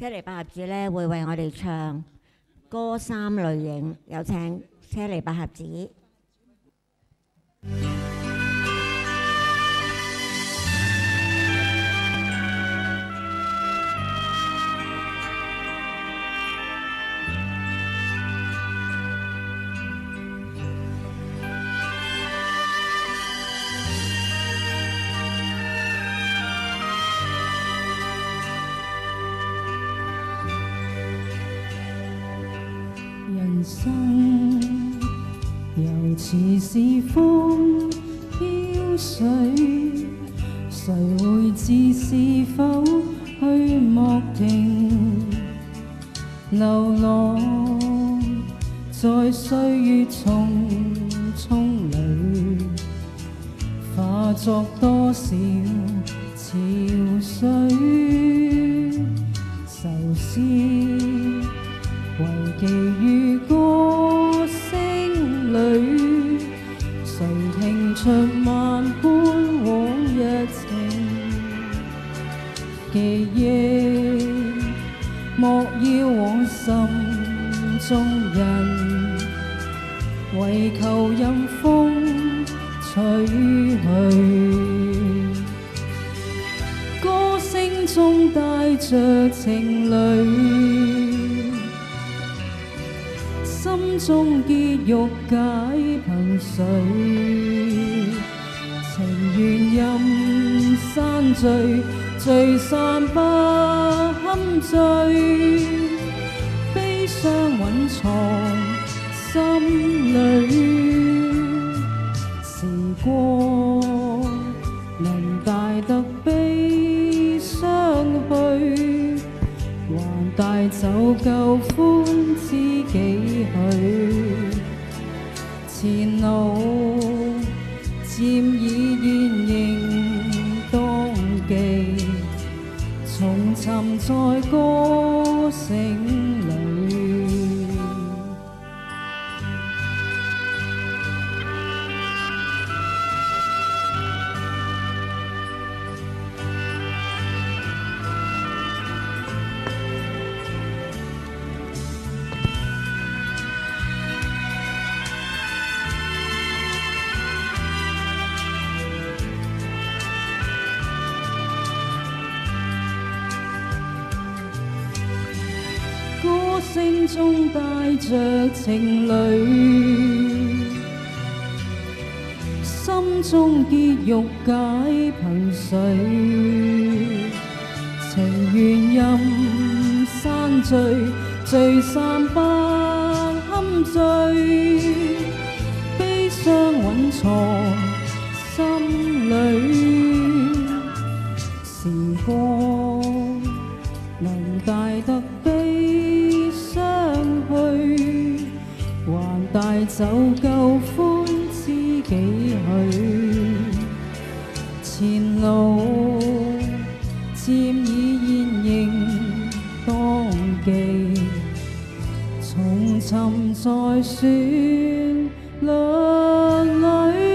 車厘百合子咧會為我哋唱歌三類型，有請車厘百合子。人生又似是風飄水，誰會知是否去莫停？流浪在歲月匆匆裏，化作多少潮水，愁思為寄於歌聲裏，誰聽出萬般往日情？記憶莫要往心中印，為求任風吹去。歌聲中帶着情侶，心中結鬱解憑誰？情緣任山聚，聚散不堪醉，悲傷蘊藏心裏。時光能帶得悲傷去，還帶走舊歡知己去。前路漸已現形當記，重尋在歌聲裏。歌聲中帶着情侶，心中結鬱解憑誰？情緣任山聚，聚散不堪醉，悲傷蘊藏心裏。時光能帶得悲傷去，還帶走舊歡知己去。前路漸已現形當記，重尋在旋律裏。